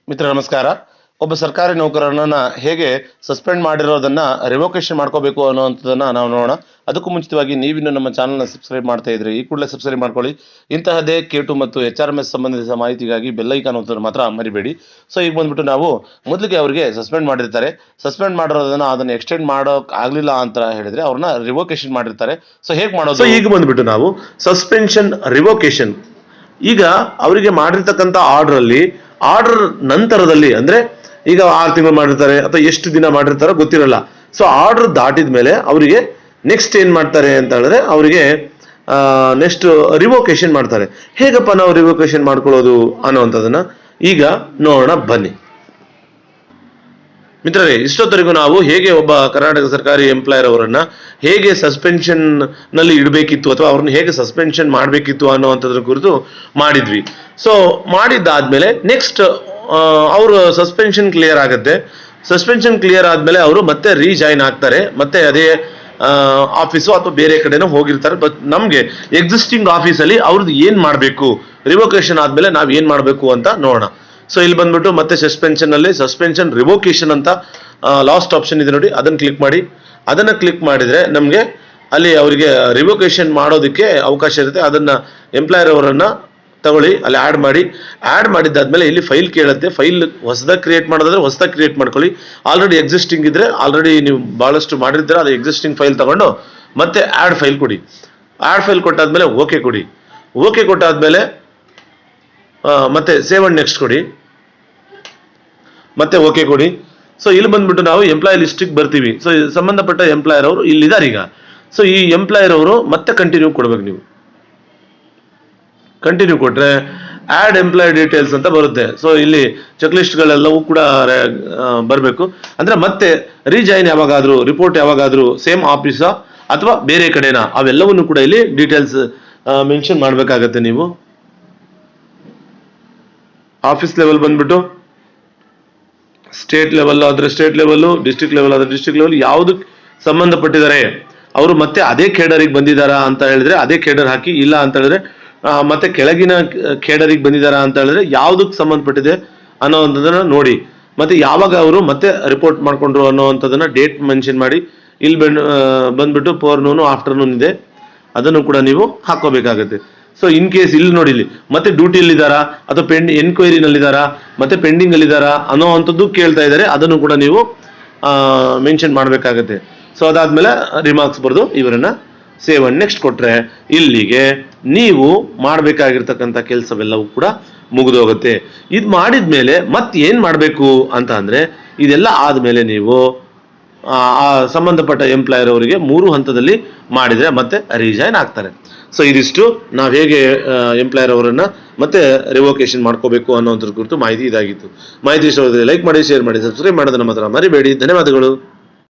ಮಿತ್ರ ನಮಸ್ಕಾರ. ಒಬ್ಬ ಸರ್ಕಾರಿ ನೌಕರನನ್ನ ಹೇಗೆ ಸಸ್ಪೆಂಡ್ ಮಾಡಿರೋದನ್ನ ರಿವೋಕೇಶನ್ ಮಾಡ್ಕೋಬೇಕು ಅನ್ನೋಂಥದ್ದನ್ನ ನಾವು ನೋಡೋಣ. ಅದಕ್ಕೂ ಮುಂಚಿತವಾಗಿ ನೀವಿನ್ನು ನಮ್ಮ ಚಾನಲ್ನ ಸಬ್ಸ್ಕ್ರೈಬ್ ಮಾಡ್ತಾ ಇದ್ರಿ ಈ ಕೂಡಲೇ ಸಬ್ಸ್ಕ್ರೈಬ್ ಮಾಡ್ಕೊಳ್ಳಿ. ಇಂತಹದೇ K2 ಮತ್ತು HRMS ಸಂಬಂಧಿಸಿದ ಮಾಹಿತಿಗಾಗಿ ಬೆಲ್ ಐಕಾನ್ ಒತ್ತೋದನ್ನ ಮಾತ್ರ ಮರಿಬೇಡಿ. ಸೊ ಈಗ ಬಂದ್ಬಿಟ್ಟು ನಾವು ಮೊದಲಿಗೆ ಅವರಿಗೆ ಸಸ್ಪೆಂಡ್ ಮಾಡಿರ್ತಾರೆ. ಸಸ್ಪೆಂಡ್ ಮಾಡಿರೋದನ್ನ ಅದನ್ನ ಎಕ್ಸ್ಟೆಂಡ್ ಮಾಡೋಕ್ ಆಗ್ಲಿಲ್ಲ ಅಂತ ಹೇಳಿದ್ರೆ ಅವ್ರನ್ನ ರಿವೋಕೇಶನ್ ಮಾಡಿರ್ತಾರೆ. ಸೊ ಹೇಗೆ ಮಾಡೋದು? ಸೊ ಈಗ ಬಂದ್ಬಿಟ್ಟು ನಾವು ಸಸ್ಪೆನ್ಷನ್ ರಿವೋಕೇಶನ್, ಈಗ ಅವರಿಗೆ ಮಾಡಿರ್ತಕ್ಕಂಥ ಆರ್ಡರ್ ನಂತರದಲ್ಲಿ, ಅಂದ್ರೆ ಈಗ 6 ತಿಂಗಳು ಮಾಡಿರ್ತಾರೆ ಅಥವಾ ಎಷ್ಟು ದಿನ ಮಾಡಿರ್ತಾರೋ ಗೊತ್ತಿರಲ್ಲ. ಸೊ ಆರ್ಡರ್ ದಾಟಿದ ಮೇಲೆ ಅವರಿಗೆ ನೆಕ್ಸ್ಟ್ ಏನ್ ಮಾಡ್ತಾರೆ ಅಂತ ಹೇಳಿದ್ರೆ ಅವರಿಗೆ ನೆಕ್ಸ್ಟ್ ರಿವೋಕೇಶನ್ ಮಾಡ್ತಾರೆ. ಹೇಗಪ್ಪ ನಾವು ರಿವೋಕೇಶನ್ ಮಾಡ್ಕೊಳ್ಳೋದು ಅನ್ನೋವಂಥದ್ದನ್ನ ಈಗ ನೋಡೋಣ ಬನ್ನಿ ಮಿತ್ರರೇ. ಇಷ್ಟೊತ್ತರೆಗೂ ನಾವು ಹೇಗೆ ಒಬ್ಬ ಕರ್ನಾಟಕ ಸರ್ಕಾರಿ ಎಂಪ್ಲಾಯರ್ ಅವರನ್ನ ಹೇಗೆ ಸಸ್ಪೆನ್ಷನ್ ನಲ್ಲಿ ಇಡಬೇಕಿತ್ತು ಅಥವಾ ಅವ್ರನ್ನ ಹೇಗೆ ಸಸ್ಪೆನ್ಷನ್ ಮಾಡಬೇಕಿತ್ತು ಅನ್ನೋವಂಥದ್ರ ಕುರಿತು ಮಾಡಿದ್ವಿ. ಸೊ ಮಾಡಿದ್ದಾದ್ಮೇಲೆ ನೆಕ್ಸ್ಟ್ ಅವರು ಸಸ್ಪೆನ್ಷನ್ ಕ್ಲಿಯರ್ ಆಗುತ್ತೆ. ಸಸ್ಪೆನ್ಷನ್ ಕ್ಲಿಯರ್ ಆದ್ಮೇಲೆ ಅವರು ಮತ್ತೆ ರೀಜಾಯಿನ್ ಆಗ್ತಾರೆ, ಮತ್ತೆ ಅದೇ ಆಫೀಸು ಅಥವಾ ಬೇರೆ ಕಡೆನೂ ಹೋಗಿರ್ತಾರೆ. ಬಟ್ ನಮ್ಗೆ ಎಕ್ಸಿಸ್ಟಿಂಗ್ ಆಫೀಸಲ್ಲಿ ಅವ್ರದ್ದು ಏನ್ ಮಾಡಬೇಕು, ರಿವೋಕೇಶನ್ ಆದ್ಮೇಲೆ ನಾವ್ ಏನ್ ಮಾಡಬೇಕು ಅಂತ ನೋಡೋಣ. ಸೊ ಇಲ್ಲಿ ಬಂದ್ಬಿಟ್ಟು ಮತ್ತೆ ಸಸ್ಪೆನ್ಷನ್ ಅಲ್ಲಿ ಸಸ್ಪೆನ್ಷನ್ ರಿವೋಕೇಶನ್ ಅಂತ ಲಾಸ್ಟ್ ಆಪ್ಷನ್ ಇದೆ ನೋಡಿ, ಅದನ್ನ ಕ್ಲಿಕ್ ಮಾಡಿ. ಅದನ್ನ ಕ್ಲಿಕ್ ಮಾಡಿದ್ರೆ ನಮ್ಗೆ ಅಲ್ಲಿ ಅವರಿಗೆ ರಿವೋಕೇಶನ್ ಮಾಡೋದಕ್ಕೆ ಅವಕಾಶ ಇರುತ್ತೆ. ಅದನ್ನ ಎಂಪ್ಲಾಯರ್ ಅವರನ್ನ ತಗೊಳ್ಳಿ, ಅಲ್ಲಿ ಆಡ್ ಮಾಡಿದ್ದಾದ್ಮೇಲೆ ಇಲ್ಲಿ ಫೈಲ್ ಕೇಳುತ್ತೆ. ಫೈಲ್ ಹೊಸದಾಗಿ ಕ್ರಿಯೇಟ್ ಮಾಡೋದಾದ್ರೆ ಹೊಸದಾಗಿ ಕ್ರಿಯೇಟ್ ಮಾಡ್ಕೊಳ್ಳಿ. ಆಲ್ರೆಡಿ ಎಕ್ಸಿಸ್ಟಿಂಗ್ ಇದ್ರೆ, ಆಲ್ರೆಡಿ ನೀವು ಬಹಳಷ್ಟು ಮಾಡಿದ್ರೆ ಅದು ಎಕ್ಸಿಸ್ಟಿಂಗ್ ಫೈಲ್ ತಗೊಂಡು ಮತ್ತೆ ಆಡ್ ಫೈಲ್ ಕೊಡಿ. ಆಡ್ ಫೈಲ್ ಕೊಟ್ಟಾದ್ಮೇಲೆ ಓಕೆ ಕೊಡಿ. ಓಕೆ ಕೊಟ್ಟಾದ್ಮೇಲೆ ಮತ್ತೆ ಸೇವ್ ಅಂಡ್ ನೆಕ್ಸ್ಟ್ ಕೊಡಿ, ಮತ್ತೆ ಓಕೆ ಕೊಡಿ. ಸೊ ಇಲ್ಲಿ ಬಂದ್ಬಿಟ್ಟು ನಾವು ಎಂಪ್ಲಾಯ್ ಲಿಸ್ಟಿಗೆ ಬರ್ತೀವಿ. ಸೊ ಸಂಬಂಧಪಟ್ಟ ಎಂಪ್ಲಾಯರ್ ಅವರು ಇಲ್ಲಿದ್ದಾರೆ ಈಗ. ಸೊ ಈ ಎಂಪ್ಲಾಯರ್ ಅವರು ಮತ್ತೆ ಕಂಟಿನ್ಯೂ ಕೊಡ್ಬೇಕು. ನೀವು ಕಂಟಿನ್ಯೂ ಕೊಟ್ರೆ ಆಡ್ ಎಂಪ್ಲಾಯ್ ಡೀಟೇಲ್ಸ್ ಅಂತ ಬರುತ್ತೆ. ಸೊ ಇಲ್ಲಿ ಚೆಕ್ ಲಿಸ್ಟ್ಗಳೆಲ್ಲವೂ ಕೂಡ ಬರಬೇಕು. ಅಂದ್ರೆ ಮತ್ತೆ ರೀಜಾಯಿನ್ ಯಾವಾಗಾದ್ರೂ, ರಿಪೋರ್ಟ್ ಯಾವಾಗಾದ್ರೂ ಸೇಮ್ ಆಫೀಸಾ ಅಥವಾ ಬೇರೆ ಕಡೆನಾ, ಅವೆಲ್ಲವನ್ನು ಕೂಡ ಇಲ್ಲಿ ಡೀಟೇಲ್ಸ್ ಮೆನ್ಷನ್ ಮಾಡ್ಬೇಕಾಗತ್ತೆ. ನೀವು ಆಫೀಸ್ ಲೆವೆಲ್ ಬಂದ್ಬಿಟ್ಟು ಸ್ಟೇಟ್ ಲೆವೆಲ್ ಆದ್ರೆ ಸ್ಟೇಟ್ ಲೆವೆಲ್, ಡಿಸ್ಟ್ರಿಕ್ಟ್ ಲೆವೆಲ್ ಆದ್ರೆ ಡಿಸ್ಟ್ರಿಕ್ಟ್ ಲೆವೆಲ್, ಯಾವುದಕ್ಕೆ ಸಂಬಂಧಪಟ್ಟಿದ್ದಾರೆ ಅವರು ಮತ್ತೆ ಅದೇ ಕೇಡರಿಗೆ ಬಂದಿದ್ದಾರಾ ಅಂತ ಹೇಳಿದ್ರೆ ಅದೇ ಕೇಡರ್ ಹಾಕಿ. ಇಲ್ಲ ಅಂತ ಹೇಳಿದ್ರೆ ಮತ್ತೆ ಕೆಳಗಿನ ಕೇಡರಿಗೆ ಬಂದಿದ್ದಾರಾ ಅಂತ ಹೇಳಿದ್ರೆ ಯಾವ್ದಕ್ಕೆ ಸಂಬಂಧಪಟ್ಟಿದೆ ಅನ್ನೋವಂಥದ್ದನ್ನ ನೋಡಿ. ಮತ್ತೆ ಯಾವಾಗ ಅವರು ಮತ್ತೆ ರಿಪೋರ್ಟ್ ಮಾಡ್ಕೊಂಡ್ರು ಅನ್ನೋವಂಥದ್ದನ್ನ ಡೇಟ್ ಮೆನ್ಷನ್ ಮಾಡಿ. ಇಲ್ಲಿ ಬಂದ್ಬಿಟ್ಟು ಫೋರ್ನೂನ್ ಆಫ್ಟರ್ನೂನ್ ಇದೆ, ಅದನ್ನು ಕೂಡ ನೀವು ಹಾಕೋಬೇಕಾಗತ್ತೆ. ಸೊ ಇನ್ ಕೇಸ್ ಇಲ್ಲಿ ನೋಡಿ, ಇಲ್ಲಿ ಮತ್ತೆ ಡ್ಯೂಟಿಯಲ್ಲಿದ್ದಾರಾ ಅಥವಾ ಎನ್ಕ್ವೈರಿನಲ್ಲಿದ್ದಾರಾ ಮತ್ತೆ ಪೆಂಡಿಂಗ್ ಅಲ್ಲಿದ್ದಾರಾ ಅನ್ನೋ ಅಂಥದ್ದು ಕೇಳ್ತಾ ಇದ್ದಾರೆ, ಅದನ್ನು ಕೂಡ ನೀವು ಮೆನ್ಷನ್ ಮಾಡಬೇಕಾಗತ್ತೆ. ಸೊ ಅದಾದ್ಮೇಲೆ ರಿಮಾರ್ಕ್ಸ್ ಬರೆದು ಇವರನ್ನ ಸೇವ್ ಅಂಡ್ ನೆಕ್ಸ್ಟ್ ಕೊಟ್ರೆ ಇಲ್ಲಿಗೆ ನೀವು ಮಾಡಬೇಕಾಗಿರ್ತಕ್ಕಂಥ ಕೆಲಸವೆಲ್ಲವೂ ಕೂಡ ಮುಗಿದೋಗುತ್ತೆ. ಇದು ಮಾಡಿದ್ಮೇಲೆ ಮತ್ತೆ ಏನ್ ಮಾಡಬೇಕು ಅಂತ ಅಂದ್ರೆ, ಇದೆಲ್ಲ ಆದ್ಮೇಲೆ ನೀವು ಆ ಸಂಬಂಧಪಟ್ಟ ಎಂಪ್ಲಾಯರ್ ಅವರಿಗೆ 3 ಹಂತದಲ್ಲಿ ಮಾಡಿದ್ರೆ ಮತ್ತೆ ರಿಜೈನ್ ಆಗ್ತಾರೆ. ಸೊ ಇದಿಷ್ಟು ನಾವು ಹೇಗೆ ಎಂಪ್ಲಾಯರ್ ಅವರನ್ನ ಮತ್ತೆ ರಿವೋಕೇಶನ್ ಮಾಡ್ಕೋಬೇಕು ಅನ್ನೋದ್ರ ಕುರಿತು ಮಾಹಿತಿ ಇದಾಗಿತ್ತು. ಮಾಹಿತಿ ಇಷ್ಟವಾದರೆ ಲೈಕ್ ಮಾಡಿ, ಶೇರ್ ಮಾಡಿ, ಸಬ್ಸ್ಕ್ರೈಬ್ ಮಾಡೋದನ್ನ ಮಾತ್ರ ಮರಿಬೇಡಿ. ಧನ್ಯವಾದಗಳು.